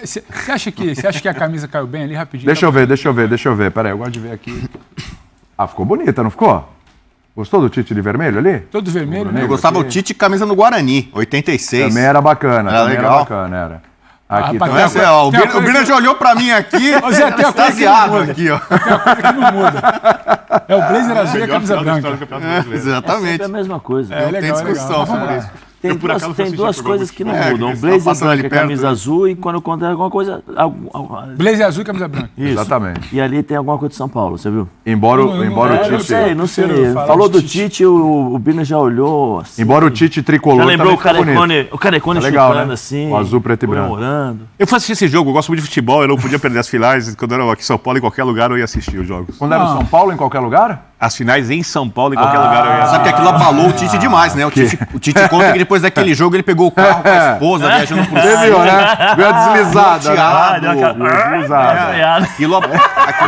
Você acha que a camisa caiu bem ali rapidinho? Deixa eu ver. Peraí, eu gosto de ver aqui. Ah, ficou bonita, não ficou? Gostou do Tite de vermelho ali? Todo vermelho, né? Eu gostava do Tite camisa no Guarani, 86. Também era bacana. Era legal. Aqui rapaz, também. O Bira já olhou pra mim aqui, Zé, tem uma coisa que não extasiado muda. aqui, ó. Tem uma coisa que não muda. É o blazer azul e a camisa branca. Exatamente. É a mesma coisa. É Tem legal, discussão é legal. sobre isso. Tem duas coisas que não É, mudam. que Um blazer tá passando ali branco e camisa perto, azul, e quando acontece alguma coisa... Blazer azul e camisa branca. Isso. Exatamente. E ali tem alguma coisa de São Paulo, você viu? Embora o Não Tite... sei. prefiro falar Falou do do Tite, o Bina já olhou assim. Embora o Tite tricolor Já lembrou também ficou bonito. o Carecone Tá legal, chutando né? assim. O azul, preto e branco. comemorando. Eu fui assistir esse jogo, eu gosto muito de futebol, eu não podia perder as finais. Quando eu era aqui em São Paulo, em qualquer lugar eu ia assistir os jogos. Quando era o São Paulo, em qualquer lugar? As finais em São Paulo, em qualquer lugar eu ia Sabe assistir. que aquilo abalou o Tite demais, né? O Tite conta que depois daquele jogo ele pegou o carro com a esposa viajando por Você cima. viu, né? Viu a deslizada, né? Bloqueado. Deslizada. Aquilo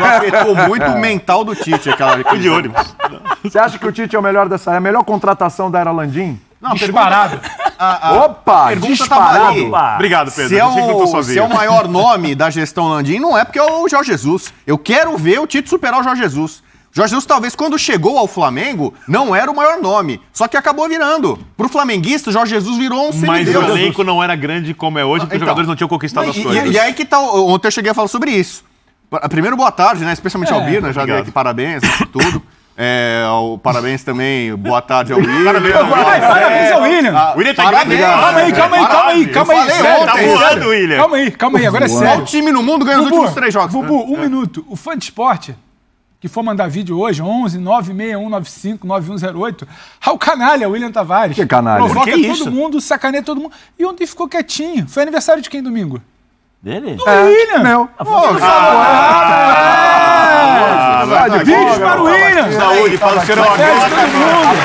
afetou muito o mental do Tite. Aquele De ônibus. Você acha que o Tite é o melhor dessa... É a melhor contratação da Era Landim? Não, Disparado. Opa, pergunta tava disparado. ali. Obrigado, Pedro. Se é, Eu sei que eu tô o, sozinho. se é o maior nome da gestão Landim, não é porque é o Jorge Jesus. Eu quero ver o Tite superar o Jorge Jesus. Jorge Jesus, talvez, quando chegou ao Flamengo, não era o maior nome. Só que acabou virando. Pro flamenguista, o Jorge Jesus virou um Mas semideus. o elenco não era grande como é hoje, porque os jogadores não tinham conquistado as coisas. E aí que tá, ontem eu cheguei a falar sobre isso. Primeiro, boa tarde, né? Especialmente ao Birna, já dei aqui parabéns, tudo. Parabéns também, boa tarde ao William. Parabéns ao William. O William tá Parabéns. Calma aí. falei Sério, ontem, sério. voando, William. Calma aí, agora é Qual sério. time no mundo ganhou os últimos 3 jogos? Bubu, um minuto. O fã de esporte, que for mandar vídeo hoje, 11 961 95 9108, o canalha, William Tavares. Que canalha? Provoca Por que todo isso? mundo, sacaneia todo mundo. E ontem ficou quietinho. Foi aniversário de quem domingo? Dele? Do William. Meu. Vídeos para o William. Saúde, fala que você não Sério, aguenta. todo mundo.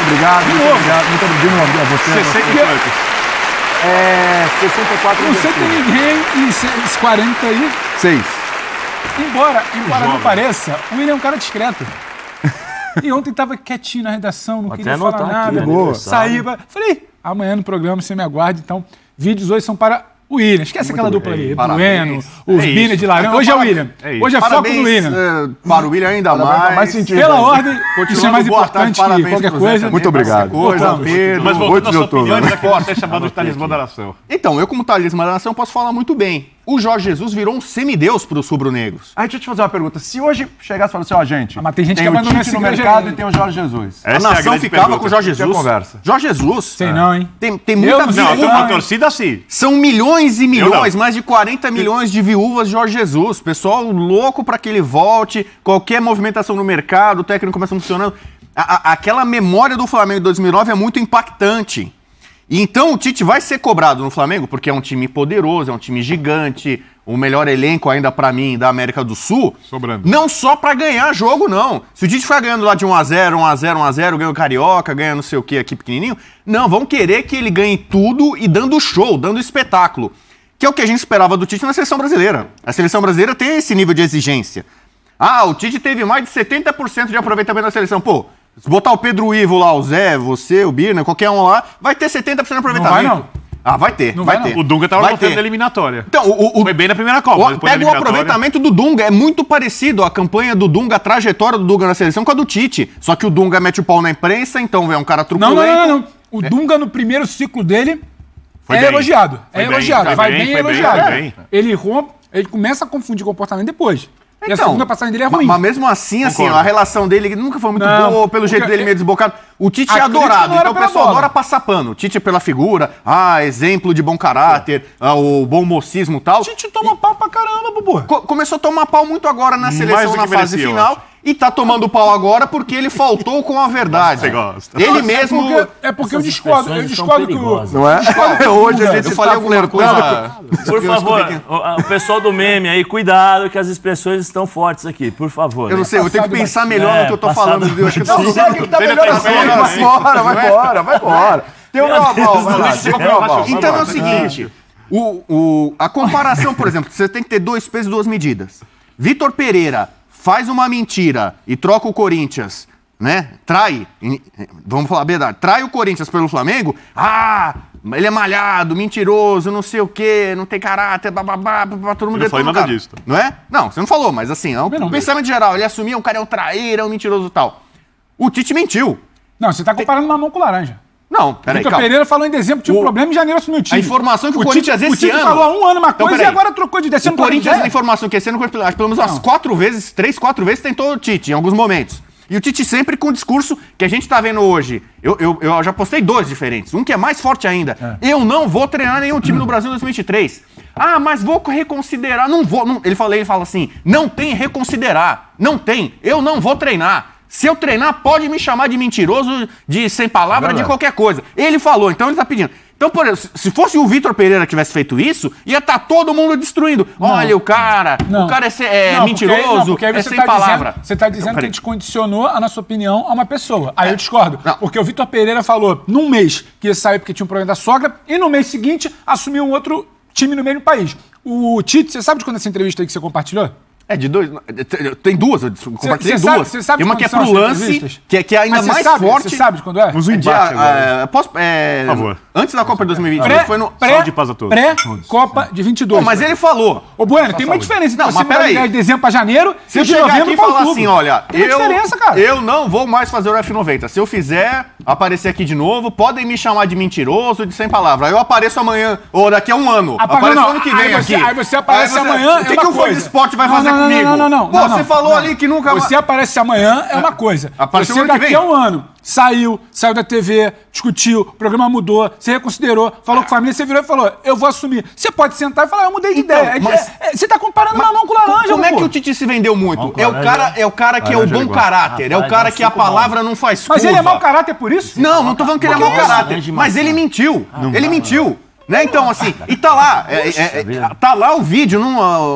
Obrigado, muito obrigado. Muito obrigado a você. 60 e quantos? 64 Não sei tem ninguém e 40 aí. 6. Embora não pareça, o William é um cara discreto. E ontem tava quietinho na redação, não Até queria falar anotar nada. aqui, boa. Saí, falei, amanhã no programa você me aguarde. Então, vídeos hoje são para o William. Esquece aquela dupla ali, Parabéns. Bueno, os Bina de Laranja. Hoje é o William. Hoje é foco Parabéns no William. para o William ainda mais. sentido. Pela ordem, isso é mais Boa tarde, importante que parabéns qualquer pro Zé coisa. também, Muito obrigado. Coisa, Voltamos. Pedro. Mas 8 voltando de às suas outubro, opiniões, né? aqui até chamado de talismã da nação. Então, eu como talismã da nação posso falar muito bem. O Jorge Jesus virou um semideus para os rubro-negros. Aí, deixa eu te fazer uma pergunta. Se hoje chegasse e falasse assim, ó, gente, mas tem gente que o abandonou Tite esse no igreja mercado aí. e tem o Jorge Jesus. Essa é A nação grande ficava pergunta. com o Jorge Tinha Jesus. conversa. Jorge Jesus. Sei não, hein? Tem muita não sei. Não, viúva. a torcida sim. São milhões e milhões, não. mais de 40 milhões de viúvas de Jorge Jesus. Pessoal louco para que ele volte, qualquer movimentação no mercado, o técnico começa funcionando. Aquela memória do Flamengo de 2009 é muito impactante. E então o Tite vai ser cobrado no Flamengo, porque é um time poderoso, é um time gigante, o melhor elenco ainda pra mim da América do Sul. Sobrando. Não só pra ganhar jogo, não. Se o Tite for ganhando lá de 1x0, 1x0, 1x0, ganha o Carioca, ganha não sei o que aqui pequenininho, não, vão querer que ele ganhe tudo e dando show, dando espetáculo. Que é o que a gente esperava do Tite na seleção brasileira. A seleção brasileira tem esse nível de exigência. O Tite teve mais de 70% de aproveitamento da seleção. Pô, se botar o Pedro Ivo lá, o Zé, você, o Birna, qualquer um lá, vai ter 70% de aproveitamento. Não vai, não. Vai ter, Não vai vai, ter. não. O Dunga tava Vai voltando ter. na eliminatória. Então, Foi bem na primeira Copa. mas depois Pega na o eliminatória- aproveitamento do Dunga, é muito parecido a campanha do Dunga, a trajetória do Dunga na seleção com a do Tite. Só que o Dunga mete o pau na imprensa, então é um cara truculento. Não. O Dunga, no primeiro ciclo dele, Foi é bem. elogiado. Foi É bem, elogiado. foi Vai bem, bem, foi bem, elogiado. foi bem. Ele rompe, ele começa a confundir comportamento depois. E a Então, segunda passagem dele é ruim. Mas mesmo assim, Concordo. a relação dele nunca foi muito Não, boa, pelo jeito porque dele meio desbocado. O Tite a é crítica adorado, não era então o pela pessoal bola. adora passar pano. O Tite é pela figura, exemplo de bom caráter, o bom mocismo e tal. O Tite toma pau pra caramba, Bubu. Começou a tomar pau muito agora na Mais seleção do na que fase merecia, eu final. E tá tomando pau agora porque ele faltou com a verdade. Você gosta. Ele mesmo... É porque eu Essas discordo. Eu expressões são discordo que o... perigosas. Não é? Hoje a gente Eu falei alguma coisa... Por favor, o pessoal do meme aí, cuidado que as expressões estão fortes aqui, por favor. Eu não sei, eu tenho que pensar melhor no que eu tô passado- falando. Eu acho que Não, sabe o que tá melhor assim? Vai embora. Tem o normal, vai lá. Tem o normal. Então é o seguinte, a comparação, por exemplo, você tem que ter 2 pesos e 2 medidas. Vitor Pereira faz uma mentira e troca o Corinthians, né? Trai, vamos falar a verdade, trai o Corinthians pelo Flamengo, ele é malhado, mentiroso, não sei o quê, não tem caráter, bababá, todo mundo Eu não falei nada disso. Não é? Não, você não falou, mas assim, é o pensamento geral. Ele assumia, o cara é um traíra, é um mentiroso e tal. O Tite mentiu. Não, você tá comparando mamão com laranja. Não, peraí, Vitor calma. Pereira falou em dezembro que tinha um problema, em janeiro assumiu o time. A informação que o Corinthians esse O Tite ano... falou há um ano uma coisa e peraí. agora trocou de ideia. Você O não tá com Corinthians, ideia? a informação que esse ano, acho que pelo menos umas 4 vezes, 3, 4 vezes, tentou o Tite, em alguns momentos. E o Tite sempre com o discurso que a gente tá vendo hoje. Eu já postei 2 diferentes. Um que é mais forte ainda. Eu não vou treinar nenhum time no Brasil em 2023. Ah, mas vou reconsiderar. Não vou. Não. Ele fala assim, não tem reconsiderar. Não tem. Eu não vou treinar. Se eu treinar, pode me chamar de mentiroso, de sem palavra, de qualquer coisa. Ele falou, então ele tá pedindo. Então, por exemplo, se fosse o Vitor Pereira que tivesse feito isso, ia estar todo mundo destruindo. Não. Olha, o cara é mentiroso, porque aí é você sem tá palavra. Você está dizendo que a gente condicionou a nossa opinião a uma pessoa. Aí eu discordo. Não. Porque o Vitor Pereira falou num mês que ia sair porque tinha um problema da sogra e no mês seguinte assumiu um outro time no mesmo país. O Tite, você sabe de quando essa entrevista aí que você compartilhou? É de 2. Tem 2, eu compartilhei 2. Você sabe Tem uma de que é quando pro são as lance, entrevistas? que é ainda Mas mais sabe, forte. Você sabe de quando é? Uns embate agora. Por favor. Antes da Copa de 2022, foi no... Saúde e paz a todos. Pré-Copa de 22. Pô, mas ele falou. Ô, Bueno, tem uma diferença. Não, você mas mudar peraí. de dezembro pra janeiro, Se eu de chegar novembro aqui e pra falar outubro. assim, olha, Tem uma diferença, cara. eu não vou mais fazer o F90. Se eu fizer, aparecer aqui de novo, podem me chamar de mentiroso, de sem palavra. Aí eu apareço amanhã, ou daqui a um ano. Apareço ano que vem aqui. Aí você aparece amanhã, O que o Fã de Esporte vai fazer comigo? Não. Pô, você falou ali que nunca... Você aparece amanhã é uma coisa. Apareceu Você ano que daqui vem. a um ano saiu da TV, discutiu, o programa mudou, você reconsiderou, falou com a família, você virou e falou, eu vou assumir. Você pode sentar e falar, eu mudei de Então, ideia. mas- Você tá comparando mamão com laranja, Como é pô. que o Tite se vendeu muito? com É laranja. o cara que é o Laranja bom é igual. caráter, é o Rapaz, cara é que a 5 palavra não faz curva. Mas ele é mau caráter por isso? Não tô falando que ele é mau caráter, Laranja e mas maçã. ele mentiu. Ele mentiu. Né? Então, assim, e tá lá. Tá lá o vídeo,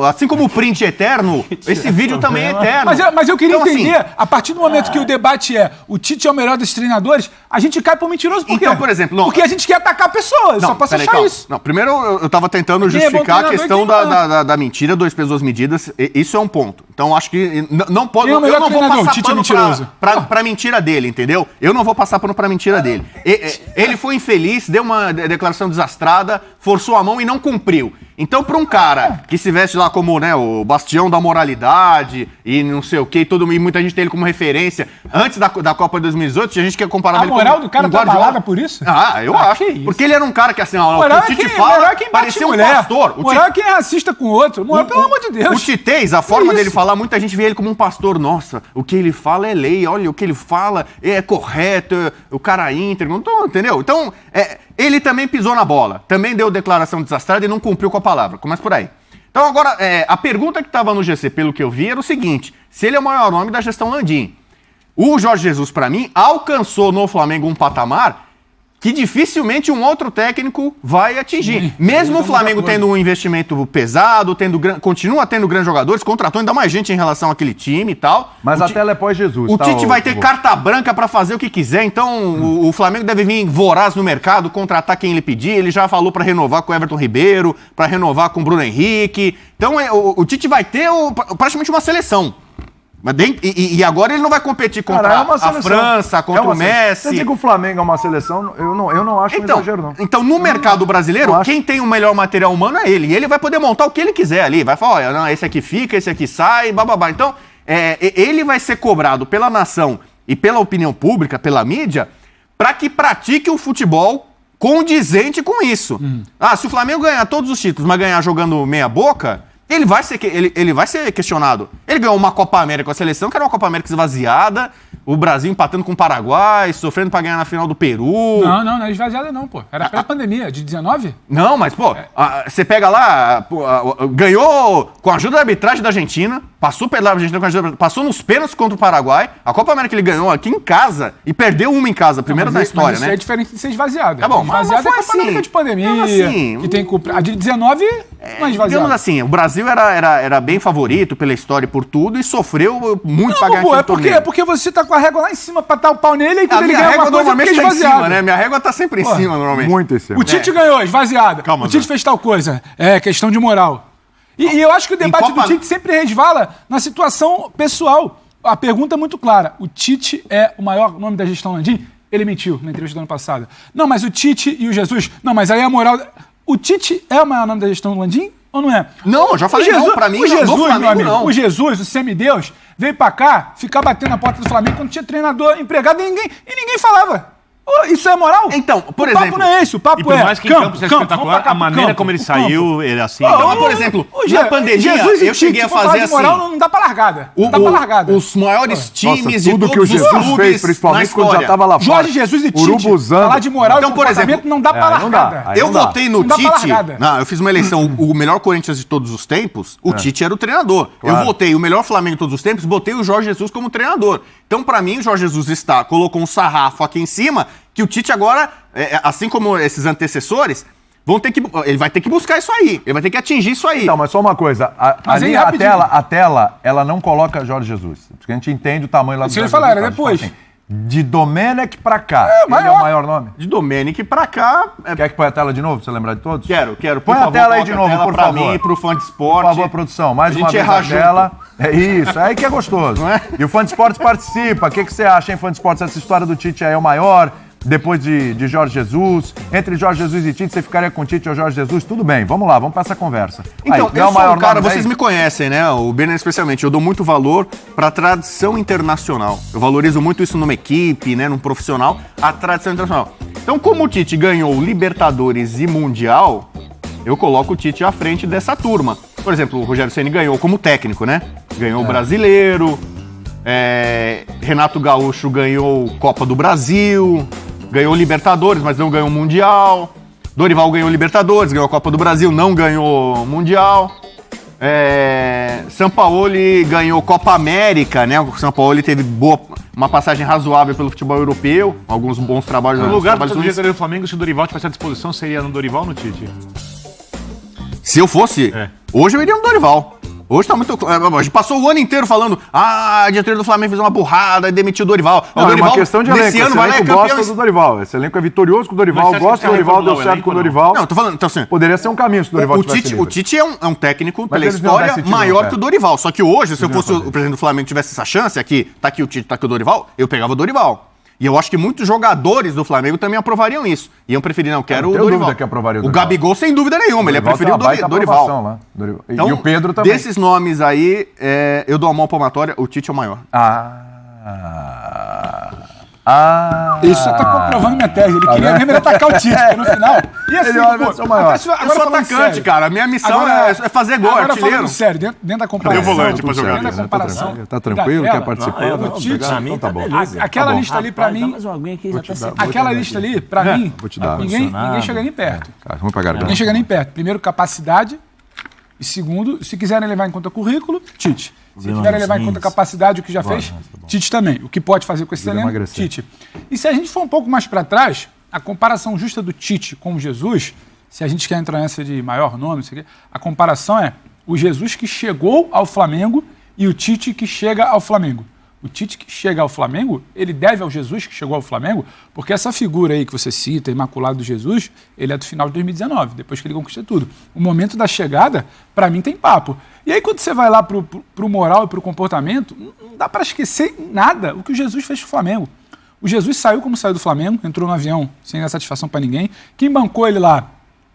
assim como o print é eterno, esse vídeo também é eterno. Mas eu queria Então, assim, entender, a partir do momento que o debate é o Tite é o melhor dos treinadores, a gente cai pro mentiroso por quê? Então, por exemplo, não- porque a gente quer atacar pessoas, só posso peraí, achar calma. isso. Não, primeiro eu tava tentando Quem é bom justificar a treinador questão e quem não é. da mentira, 2 pesos, 2 medidas. Isso é um ponto. Então acho que não pode. Quem é o melhor Eu não vou treinador? passar Tite é pano mentiroso. pra mentira dele, entendeu? Eu não vou passar pano pra mentira dele. Ele foi infeliz, deu uma declaração desastrada, forçou a mão e não cumpriu. Então, pra um cara que se veste lá como, né, o bastião da moralidade e não sei o quê, e muita gente tem ele como referência, antes da Copa de 2018, tinha gente que comparava A ele moral com do cara com tá Guardiola. abalada por isso? Ah, eu acho. que isso. Porque ele era um cara que, assim, ó, o Moral que o é Tite quem, fala, moral é quem bate parecia um mulher. pastor. Moral é quem é racista com o outro. Moral, pelo amor de Deus. O Titez, a forma isso? dele falar, muita gente vê ele como um pastor. Nossa, o que ele fala é lei, olha, o que ele fala é correto, o cara é íntegro, entendeu? Então, ele também pisou na bola, também deu declaração desastrada e não cumpriu com a palavra. Começa por aí. Então, agora, a pergunta que estava no GC, pelo que eu vi, era o seguinte: se ele é o maior nome da gestão Landim. O Jorge Jesus, para mim, alcançou no Flamengo um patamar que dificilmente um outro técnico vai atingir. Sim, mesmo o muita Flamengo coisa. tendo um investimento pesado, continua tendo grandes jogadores, contratou ainda mais gente em relação àquele time e tal. Mas a tela é pós-Jesus. O tá, Tite vai ter Hugo? carta branca pra fazer o que quiser, então o Flamengo deve vir voraz no mercado, contratar quem ele pedir. Ele já falou pra renovar com o Everton Ribeiro, pra renovar com o Bruno Henrique. Então o Tite vai ter praticamente uma seleção. Mas e agora ele não vai competir contra Cara, é uma a seleção. França, contra É uma o seleção. Messi. Você diz que o Flamengo é uma seleção, eu não acho um exagero, não. Então, no mercado brasileiro, não acho. quem tem o melhor material humano é ele. E ele vai poder montar o que ele quiser ali. Vai falar, olha, não, esse aqui fica, esse aqui sai, bababá. Então, ele vai ser cobrado pela nação e pela opinião pública, pela mídia, para que pratique o futebol condizente com isso. Se o Flamengo ganhar todos os títulos, mas ganhar jogando meia boca, ele vai ser questionado. Ele ganhou uma Copa América com a seleção, que era uma Copa América esvaziada, o Brasil empatando com o Paraguai, sofrendo pra ganhar na final do Peru. Não é esvaziada não, pô. Era pré-pandemia, de 19? Não, mas, pô, você pega lá, ganhou com a ajuda da arbitragem da Argentina, passou pela Argentina com a ajuda, passou nos pênaltis contra o Paraguai, a Copa América ele ganhou aqui em casa e perdeu uma em casa, primeiro na história, mas isso né? é diferente de ser esvaziada. Tá bom, mas esvaziada foi é Copa América assim. de pandemia, Não, assim, que tem que cumprir. A de 19 não é esvaziada. Digamos assim, o Brasil era bem favorito pela história e por tudo e sofreu muito pra ganhar Não, aquele torneio. é porque você tá com a régua lá em cima pra dar o pau nele e A quando ele minha ganha régua alguma coisa é porque normalmente é tá em esvaziada. cima, né? Minha régua tá sempre em cima, normalmente. Muito em cima. O Tite ganhou, esvaziada. Calma, o Tite Zé. fez tal coisa. É questão de moral. E eu acho que o debate Copa- do Tite sempre resvala na situação pessoal. A pergunta é muito clara. O Tite é o maior nome da gestão Landim? Ele mentiu na entrevista do ano passado. Não, mas o Tite e o Jesus... Não, mas aí a moral... O Tite é o maior nome da gestão do Landim ou não é? Não, eu já falei não, pra mim, o Jesus, no Flamengo, meu amigo, não. O Jesus, o semideus, veio pra cá ficar batendo na porta do Flamengo quando tinha treinador empregado e ninguém falava. Isso é moral? Então, por exemplo... O exemplo... papo não é esse, o papo E por mais que em campo seja espetacular, a maneira como ele saiu, ele assim... Mas, por exemplo, na pandemia, Jesus e eu cheguei a fazer assim... moral não dá pra largada. Não dá pra largada. Os maiores times tudo de que o todos os Jesus clubes fez, principalmente na quando já história. tava lá fora. Jorge Jesus e Tite, Urubuzando. falar de moral Então, e por comportamento exemplo, não dá pra não dá. largada. Aí Eu não dá. votei no Não dá pra Tite. largada. Não, eu fiz uma eleição, o melhor Corinthians de todos os tempos, o Tite era o treinador. Claro. Eu votei o melhor Flamengo de todos os tempos, botei o Jorge Jesus como treinador. Então, pra mim, o Jorge Jesus colocou um sarrafo aqui em cima, que o Tite agora, assim como esses antecessores, ele vai ter que buscar isso aí. Ele vai ter que atingir isso aí. Então, mas só uma coisa. Mas Ali aí, a tela, ela não coloca Jorge Jesus. Porque a gente entende o tamanho lá do Isso que eu ia Jorge falar, Jesus. era depois. Fala assim, de Domenech pra cá, ele é maior. o maior nome? De Domênico pra cá... Quer que põe a tela de novo, pra você lembrar de todos? Quero. Põe a tela aí de novo, por pra favor. mim, pro fã de Por esporte. favor, produção, mais A uma gente vez erra a tela. É isso, é aí que é gostoso. Não é? E o Fã de Esportes participa. O que você acha, hein, Fã de Esportes? Essa história do Tite aí é o maior, depois de Jorge Jesus. Entre Jorge Jesus e Tite, você ficaria com Tite ou Jorge Jesus? Tudo bem, vamos lá, vamos pra essa conversa. Então, aí, eu sou um cara, nome, vocês aí? me conhecem, né? O Benner especialmente. Eu dou muito valor pra tradição internacional. Eu valorizo muito isso numa equipe, né? Num profissional, a tradição internacional. Então, como o Tite ganhou Libertadores e Mundial, eu coloco o Tite à frente dessa turma. Por exemplo, o Rogério Ceni ganhou como técnico, né? Ganhou o Brasileiro, Renato Gaúcho ganhou Copa do Brasil, ganhou Libertadores, mas não ganhou Mundial. Dorival ganhou Libertadores, ganhou a Copa do Brasil, não ganhou Mundial. Sampaoli ganhou Copa América, né? O Sampaoli teve uma passagem razoável pelo futebol europeu, alguns bons trabalhos. No lugar do trabalhos diretoria do Flamengo, se o Dorival tivesse à disposição, seria no Dorival ou no Tite? Se eu fosse, hoje eu iria no Dorival. Hoje tá muito... A gente passou o ano inteiro falando a diretoria do Flamengo fez uma burrada e demitiu o Dorival. Não, o Dorival, é uma questão de elenco. nesse ano, Esse vai lá e é elenco campeão. gosta do Dorival. Esse elenco é vitorioso com o Dorival, Mas você acha gosta que do Dorival, reformular deu o certo elenco com o ou não? Dorival. Não, eu tô falando... Então, assim, Poderia ser um caminho se o Dorival tivesse livre. o Tite é um técnico pela eles não dão história esse tiro, maior cara. que o Dorival. Só que hoje, se eu Eles não fosse fazem o presidente do Flamengo e tivesse essa chance, aqui, tá aqui o Tite, tá aqui o Dorival, eu pegava o Dorival. E eu acho que muitos jogadores do Flamengo também aprovariam isso. Iam preferir, não, quero o tenho Dorival. dúvida que aprovaria o O Dorival. Gabigol, sem dúvida nenhuma, ele ia preferir o Dorival. Lá. Então, e o Pedro também. desses nomes aí, eu dou a mão palmatória, o Tite é o maior. Isso só tá comprovando minha tese. Ele queria mesmo atacar o Tite, porque no final... E assim, Ele vai ser o maior. Eu sou atacante, cara. A minha missão é fazer gol, agora artilheiro. falando sério, dentro da comparação... Cadê o volante pra jogar? Dentro da comparação... Tá tranquilo, da quer tela, participar? eu do não, Tite, pra mim Então tá tá bom. beleza. Aquela Tá bom. lista ali, pra Rapaz, dá mim... mais uma aguinha aqui, já tá secando. Aquela lista ali, pra mim, Vou te dar. ninguém chega nem perto. Cara, vamos pra garganta. Ninguém chega nem perto. Primeiro, capacidade. E segundo, se quiserem levar em conta currículo, Tite. Se quiserem levar em conta capacidade, o que já fez, Tite também. O que pode fazer com esse elenco, emagrecer. Tite. E se a gente for um pouco mais para trás, a comparação justa do Tite com o Jesus, se a gente quer entrar nessa de maior nome, não sei o quê, a comparação é o Jesus que chegou ao Flamengo e o Tite que chega ao Flamengo. O Tite que chega ao Flamengo, ele deve ao Jesus que chegou ao Flamengo, porque essa figura aí que você cita, Imaculado do Jesus, ele é do final de 2019, depois que ele conquista tudo. O momento da chegada, para mim, tem papo. E aí quando você vai lá pro moral e pro comportamento, não dá para esquecer nada o que o Jesus fez pro Flamengo. O Jesus saiu como saiu do Flamengo, entrou no avião sem dar satisfação para ninguém. Quem bancou ele lá,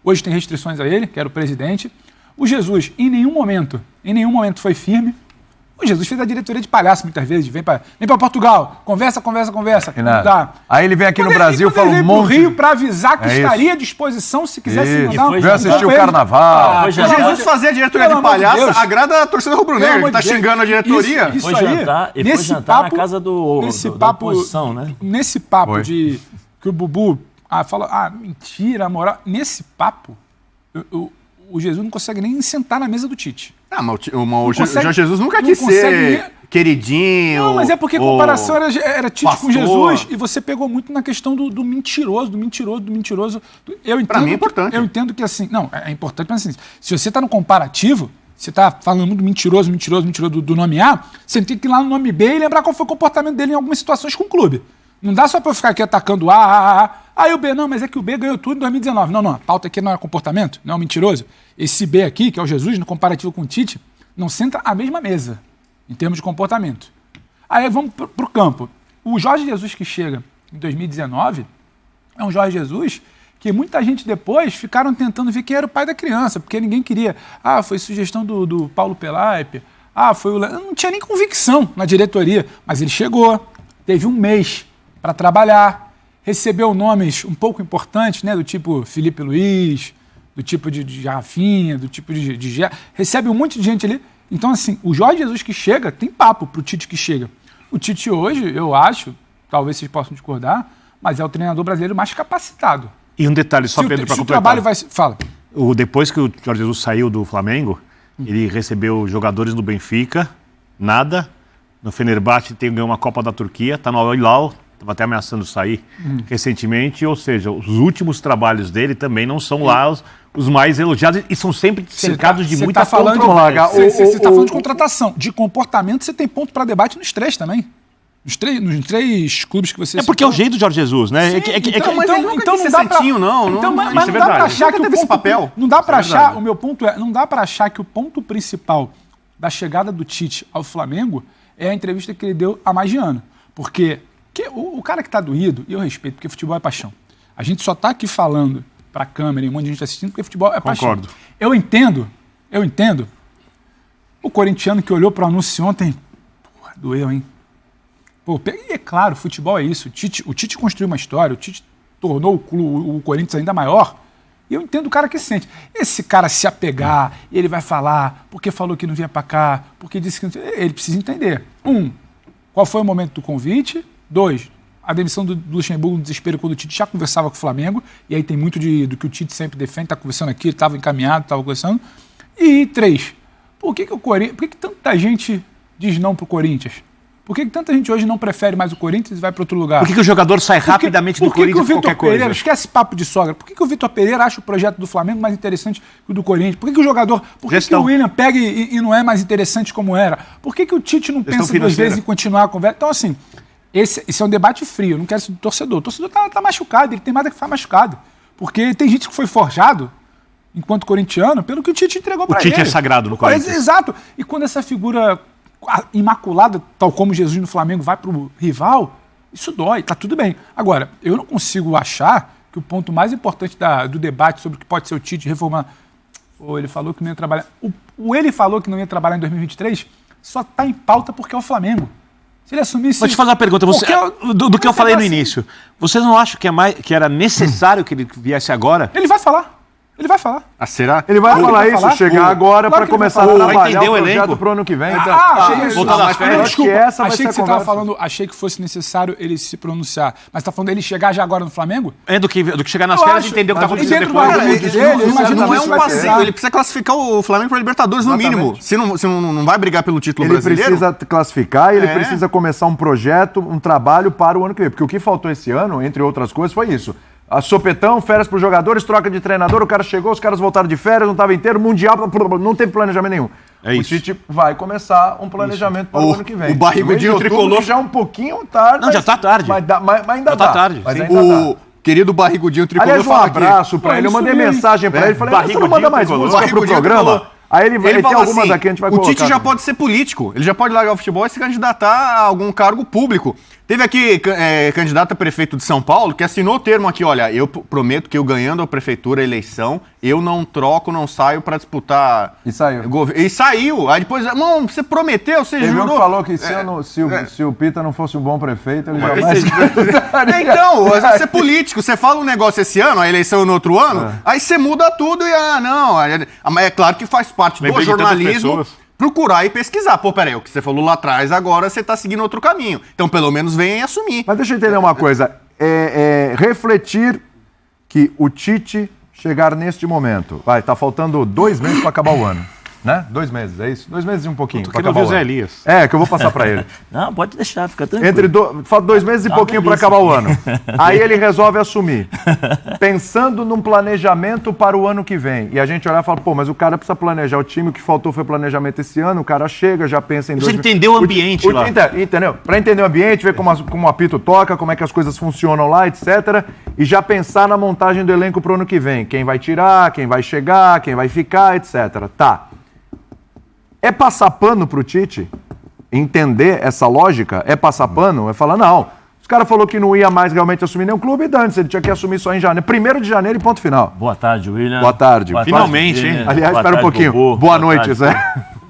hoje tem restrições a ele, que era o presidente. O Jesus, em nenhum momento foi firme. O Jesus fez a diretoria de palhaço muitas vezes, vem para Portugal, conversa. E nada. Aí ele vem aqui no Brasil, fala um ele monte... veio pro Rio para avisar que É estaria à disposição se quisesse Isso. mandar Veio assistir o Carnaval. Foi Jesus jantar, fazer a diretoria Pelo de amor de palhaço Deus. agrada a torcida rubro-negra, Pelo que tá amor de Deus. xingando a diretoria. Isso foi aí, jantar, e foi nesse jantar papo- na casa nesse da papo, oposição, né? Nesse papo Foi. de que o Bubu fala, mentira, moral. Nesse papo, o Jesus não consegue nem sentar na mesa do Tite. Ah, mas o consegue- Jorge Jesus nunca não quis consegue ser nem- queridinho. Não, mas é porque a comparação era Tite com pastor. Jesus e você pegou muito na questão do mentiroso. Eu entendo Pra mim é que- importante. Eu entendo que assim, não, é importante, mas assim, se você está no comparativo, você está falando muito mentiroso do nome A, você tem que ir lá no nome B e lembrar qual foi o comportamento dele em algumas situações com o clube. Não dá só para eu ficar aqui atacando o A. Aí o B, não, mas é que o B ganhou tudo em 2019. Não, a pauta aqui não é comportamento, não é um mentiroso. Esse B aqui, que é o Jesus, no comparativo com o Tite, não senta à mesma mesa, em termos de comportamento. Aí vamos pro campo. O Jorge Jesus que chega em 2019, é um Jorge Jesus que muita gente depois ficaram tentando ver quem era o pai da criança, porque ninguém queria. Ah, foi sugestão do Paulo Pelaipe. Ah, foi o... Não tinha nem convicção na diretoria, mas ele chegou, teve um mês para trabalhar, recebeu nomes um pouco importantes, né, do tipo Felipe Luiz, do tipo de Rafinha, do tipo de recebe um monte de gente ali. Então, assim, o Jorge Jesus que chega, tem papo pro Tite que chega. O Tite hoje, eu acho, talvez vocês possam discordar, mas é o treinador brasileiro mais capacitado. E um detalhe só, Pedro, para completar. Se o trabalho vai... Fala. Depois que o Jorge Jesus saiu do Flamengo, ele recebeu jogadores do Benfica, nada. No Fenerbahçe ganhou uma Copa da Turquia, tá no Al Hilal, estava até ameaçando sair recentemente. Ou seja, os últimos trabalhos dele também não são lá os mais elogiados e são sempre cercados de muita controvérsia. Você está falando de contratação. De comportamento, você tem ponto para debate nos três também. Nos três clubes que você... É porque é o jeito do Jorge Jesus, né? Sim, mas ele nunca disse santinho, não. Então, mas não dá para achar que o ponto... papel. Não dá para achar... O meu ponto é, não dá para achar que o ponto principal da chegada do Tite ao Flamengo é a entrevista que ele deu há mais de ano. Porque o cara que está doído, e eu respeito, porque futebol é paixão. A gente só está aqui falando para a câmera e um monte de gente assistindo porque futebol é paixão. Concordo. Eu entendo o corintiano que olhou para o anúncio ontem, porra, doeu, hein? Pô, e é claro, futebol é isso. O Tite construiu uma história, o Tite tornou o Corinthians ainda maior. E eu entendo o cara que sente. Esse cara se apegar, ele vai falar, porque falou que não vinha para cá, porque disse que não... Ele precisa entender. Qual foi o momento do convite? 2, a demissão do Luxemburgo no desespero quando o Tite já conversava com o Flamengo, e aí tem muito do que o Tite sempre defende, está conversando aqui, ele estava encaminhado, estava conversando. E 3, por que tanta gente diz não pro Corinthians? Por que tanta gente hoje não prefere mais o Corinthians e vai para outro lugar? Por que o jogador sai rapidamente do Corinthians por qualquer coisa? Pereira, esquece papo de sogra. Por que o Vitor Pereira acha o projeto do Flamengo mais interessante que o do Corinthians? Por que o jogador... Por que o William pega e não é mais interessante como era? Por que o Tite não pensa duas vezes em continuar a conversa? Então, assim, esse é um debate frio. Eu não quero ser do torcedor. O torcedor tá machucado, ele tem mais é que ficar machucado. Porque tem gente que foi forjado, enquanto corintiano, pelo que o Tite entregou para ele. O Tite é sagrado no Corinthians. Exato. E quando essa figura... imaculada, tal como Jesus no Flamengo, vai para o rival, isso dói, tá tudo bem. Agora, eu não consigo achar que o ponto mais importante do debate sobre o que pode ser o Tite reformar... ele falou que não ia trabalhar... Ele falou que não ia trabalhar em 2023 só está em pauta porque é o Flamengo. Se ele assumisse... Vou te fazer uma pergunta, do que eu falei no início. Vocês não acham que era necessário que ele viesse agora? Ele vai falar. Ele vai falar. Ah, será? Ele vai falar isso, chegar agora para começar a trabalhar o projeto pro ano que vem. Desculpa, achei que você estava falando, achei que fosse necessário ele se pronunciar. Mas está falando ele chegar já agora no Flamengo? Do que chegar nas férias e entender o que está acontecendo depois. Não é um passeio, ele precisa classificar o Flamengo para Libertadores no mínimo. Se não vai brigar pelo título brasileiro... Ele precisa classificar e ele precisa começar um projeto, um trabalho para o ano que vem. Porque o que faltou esse ano, entre outras coisas, foi isso. A sopetão, férias para os jogadores, troca de treinador, o cara chegou, os caras voltaram de férias, não estava inteiro, mundial, não teve planejamento nenhum. O Tite vai começar um planejamento para o ano que vem. O barrigudinho tricolor já é um pouquinho tarde. Não, já está tarde. Mas ainda já está tarde. O querido barrigudinho tricolor... Aliás, um abraço para ele, eu mandei mensagem para ele, falei, você não manda mais música pro programa? Aí ele tem algumas assim, aqui, a gente vai colocar. O Tite já pode ser político, ele já pode largar o futebol e se candidatar a algum cargo público. Teve aqui candidato a prefeito de São Paulo que assinou o termo aqui, olha, eu prometo que eu ganhando a prefeitura, a eleição, eu não troco, não saio para disputar... E saiu. E saiu. Aí depois, não, você prometeu, você jurou. Ele falou que se o Pita não fosse um bom prefeito, ele jamais... Então, você é político, você fala um negócio esse ano, a eleição no outro ano, aí você muda tudo e, não, é claro que faz parte do jornalismo... Procurar e pesquisar. Pô, peraí, o que você falou lá atrás, agora você tá seguindo outro caminho. Então, pelo menos, venha e assumir. Mas deixa eu entender uma coisa. Refletir que o Tite chegar neste momento... Tá faltando 2 meses para acabar o ano. Né? 2 meses, é isso? 2 meses e um pouquinho. Para acabar o Zé Elias. Que eu vou passar para ele. Não, pode deixar, fica tranquilo. Falta 2 meses e pouquinho para acabar o ano. Aí ele resolve assumir. Pensando num planejamento para o ano que vem. E a gente olhar e fala, mas o cara precisa planejar. O time, o que faltou foi planejamento esse ano. O cara chega, já pensa em... Você entendeu o ambiente lá. Entendeu? Para entender o ambiente, ver como o apito toca, como é que as coisas funcionam lá, etc. E já pensar na montagem do elenco para o ano que vem. Quem vai tirar, quem vai chegar, quem vai ficar, etc. Tá. É passar pano pro Tite? Entender essa lógica? É passar pano? É falar, não, caras falaram que não ia mais realmente assumir nenhum clube e dane-se, ele tinha que assumir só em janeiro. 1º de janeiro e ponto final. Boa tarde, William. Boa tarde. Finalmente, hein? Aliás, Boa espera um tarde, pouquinho. Bobo. Boa noite, Zé.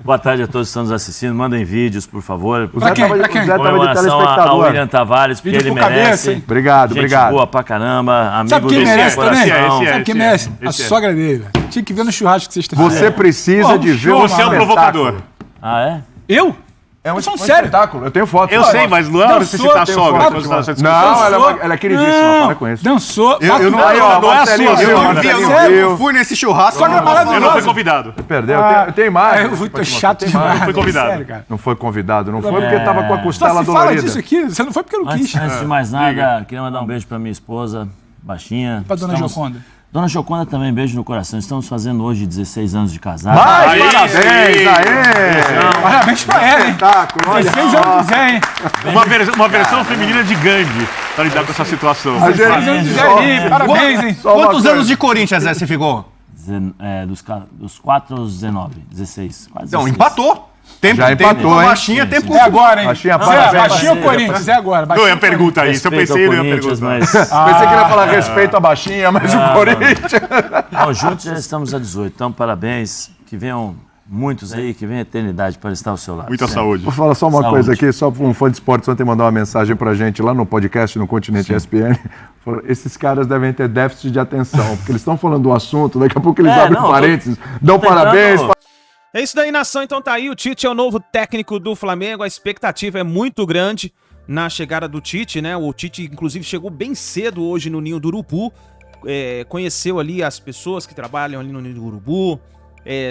Boa tarde a todos que estão nos assistindo. Mandem vídeos, por favor. O Zé quem? tava Pra quem? de Comemoração ao telespectador. William Tavares, porque Vídeo ele com cabeça, merece. hein? Obrigado, Gente obrigado. boa pra caramba, amigo Sabe quem do merece coração. também? esse é, Sabe quem esse é, merece? A esse é. sogra dele, velho. Tinha que ver no churrasco que vocês estão Você precisa Pô, de ver show, o Você é um mano. provocador. Ah, é? Eu? É um falando sério. espetáculo. Eu tenho foto. Eu sei, mas não é hora de você Dançou, citar a tem sogra. foto, quando você tá nessa Não, discussão. ela é queridíssima, para com isso. Dançou. Eu não- Aí, ó, não é a Marcelinho sua, viu, eu não Marcelinho Eu viu. fui nesse churrasco. Sogra Eu não maravilhosa. fui convidado. Você perdeu, eu tenho Ah, imagem. eu tô chato Tem imagem. demais. Foi convidado. Sério, cara. Não foi convidado, não foi porque tava com a Só costela se fala dolorida. disso aqui, você não foi porque eu não quis. Antes de mais nada, queria mandar um beijo pra minha esposa, Baixinha. Pra dona Gioconda. Dona Gioconda também, beijo no coração. Estamos fazendo hoje 16 anos de casado. Mas, Aí, parabéns, sim. aê! Parabéns pra ela, hein? Espetáculo, olha 16 anos de Zé, hein? Uma versão feminina de Gandhi pra lidar com essa situação. A 16 anos de Zé aí, parabéns, hein? Só uma Quantos coisa. anos de Corinthians, Zé, você ficou? Dos 4 aos 19, 16. Quase Então, 16. empatou. Tempo, Já empatou, tempo, hein? baixinha, tempo. É agora, hein? Baixinha, Zé, parabéns. Baixinha ou Corinthians? É agora. Não, é Baixinha a pergunta aí. Se eu Respeito pensei, ao não ia Corinthians, perguntar. mas... Pensei que ele ia falar respeito à baixinha, mas o Corinthians. Não, juntos já estamos a 18. Então, parabéns. Que venham muitos aí, que venha a eternidade para estar ao seu lado. Muita sempre. saúde. Vou falar só uma Saúde. coisa aqui, só para um fã de esportes ontem mandar uma mensagem pra gente lá no podcast, no Continente ESPN. Falou, esses caras devem ter déficit de atenção, porque eles estão falando do assunto, daqui a pouco eles abrem não, parênteses, dão tentando- parabéns. É isso daí, nação. Então tá aí, o Tite é o novo técnico do Flamengo. A expectativa é muito grande na chegada do Tite, né? O Tite, inclusive, chegou bem cedo hoje no Ninho do Urubu. Conheceu ali as pessoas que trabalham ali no Ninho do Urubu.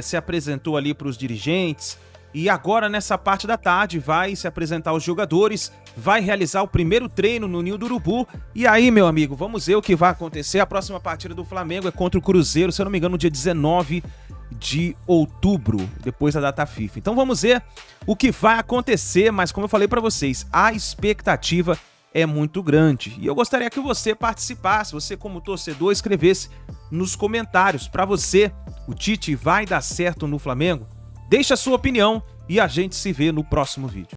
Se apresentou ali para os dirigentes. E agora, nessa parte da tarde, vai se apresentar aos jogadores. Vai realizar o primeiro treino no Ninho do Urubu. E aí, meu amigo, vamos ver o que vai acontecer. A próxima partida do Flamengo é contra o Cruzeiro, se eu não me engano, no dia 19 de outubro, depois da data FIFA. Então vamos ver o que vai acontecer, mas como eu falei pra vocês, a expectativa é muito grande. E eu gostaria que você participasse, você como torcedor, escrevesse nos comentários. Pra você, o Tite vai dar certo no Flamengo? Deixa a sua opinião e a gente se vê no próximo vídeo.